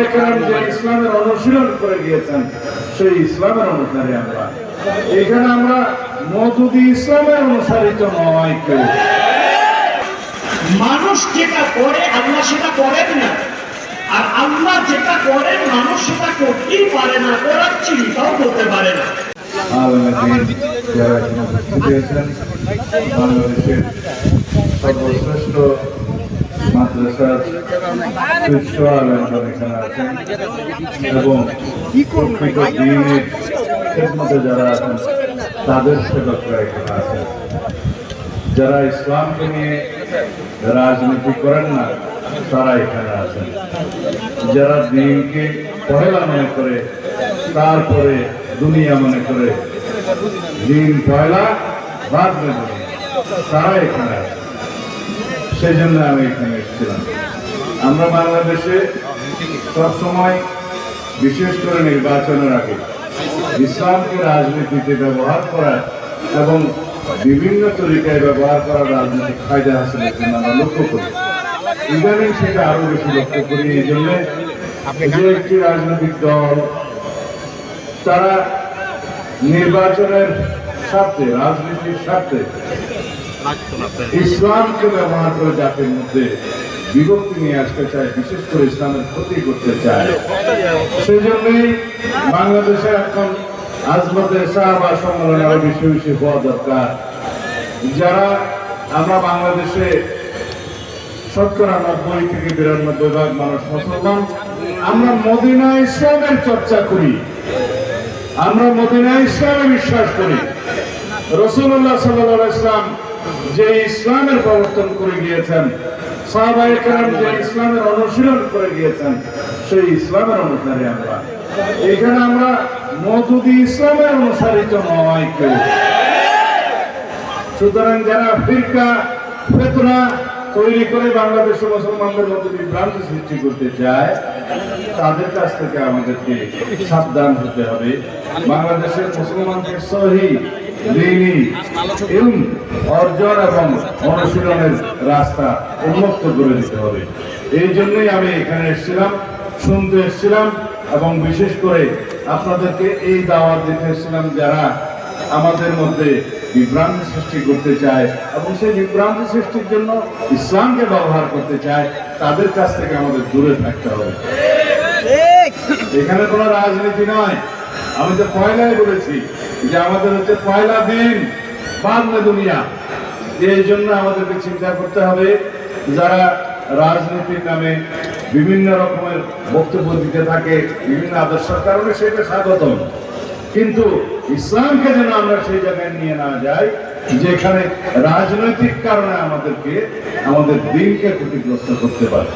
সাহাবায়ে কেরাম যে ইসলামের অনুশীলন করে গিয়েছেন সেই ইসলামের অনুসারী আমরা। এখানে আমরা মওদুদি ইসলামের অনুসারিত নয় কেউ। মানুষ যেটা করে আল্লাহ সেটা করেন না, আর আল্লাহ যেটা করেন মানুষ সেটা করতেই পারে না, করার চিন্তাও করতে পারে না। যারা এখানে উপস্থিত হয়েছেন, বাংলাদেশের সর্বশ্রেষ্ঠ মাদ্রাসার শীর্ষ আলেমগণ এখানে আছেন এবং প্রকৃত দ্বীনের খেদমতে যারা আছেন তাদের সেবকরা এখানে আছেন। যারা ইসলামকে নিয়ে রাজনীতি করেন না তারা এখানে আছেন। যারা দ্বীনকে পহেলা মনে করে তারপরে দুনিয়া মনে করে, দিন পয়লা বাদ দেবে, তারা এখানে আছে। সেই জন্য আমি এখানে এসেছিলাম। আমরা বাংলাদেশে সবসময় বিশেষ করে নির্বাচনের আগে ইসলামকে রাজনীতিতে ব্যবহার করা এবং বিভিন্ন তরিকায় ব্যবহার করার রাজনৈতিক ফায়দা হাসিলের জন্য আমরা লক্ষ্য করি। ইদানিং সেটা আরো বেশি লক্ষ্য করি। এই জন্য যে একটি রাজনৈতিক দল তারা নির্বাচনের স্বার্থে, রাজনীতির স্বার্থে ইসলামকে ব্যবহার করে জাতির মধ্যে বিভক্তি নিয়ে আসতে চায়, বিশেষ করে ইসলামের ক্ষতি করতে চায়। সেই জন্যই বাংলাদেশে এখন আজমতে সাহাবা সম্মেলন আরো বেশি বেশি হওয়া দরকার। যারা আমরা বাংলাদেশে শতকরা 90 থেকে 92% মানুষ মুসলমান, আমরা মদিনা ইসলামের চর্চা করি, আমরা মদিনা ইসলামে বিশ্বাস করি। রাসূলুল্লাহ সাল্লাল্লাহু আলাইহি ওয়াসাল্লাম যে ইসলামের প্রবর্তন করে গিয়েছেন, সাহাবায়ে কেরাম যে ইসলামের অনুশীলন করে গিয়েছেন সেই ইসলামের অনুসারী আমরা। এখানে আমরা মওদুদি ইসলামের অনুসারিত নয় কেউ। সুতরাং যারা ফিরকা ফিতনা তৈরি করে বাংলাদেশের মুসলমানদের মধ্যে বিভ্রান্তি সৃষ্টি করতে চায় তাদের কাছ থেকে আমাদেরকে সাবধান হতে হবে। বাংলাদেশের মুসলমানদের সহি দ্বীনি ইলম অর্জন এবং অনুশীলনের রাস্তা উন্মুক্ত করে দিতে হবে। এই জন্যই আমি এখানে এসেছিলাম, শুনতে এসেছিলাম এবং বিশেষ করে আপনাদেরকে এই দাওয়াত দিতে এসেছিলাম যারা আমাদের মধ্যে বিভ্রান্তি সৃষ্টি করতে চায় এবং সেই বিভ্রান্তি সৃষ্টির জন্য ইসলামকে ব্যবহার করতে চায়, তাদের কাছ থেকে আমাদের দূরে থাকতে হবে। এখানে কোনো রাজনীতি নয়। আমি তো পয়লাই বলেছি যে আমাদের হচ্ছে পয়লা দিন বাদ না দুনিয়া। এই জন্য আমাদেরকে চিন্তা করতে হবে যারা রাজনীতির নামে বিভিন্ন রকমের বক্তব্য দিতে থাকে বিভিন্ন আদর্শের কারণে, সেটা স্বাগতম, কিন্তু ইসলামকে যেন আমরা সেই জায়গায় নিয়ে না যাই যেখানে রাজনৈতিক কারণে আমাদেরকে আমাদের দ্বীনকে ক্ষতিগ্রস্ত করতে পারে।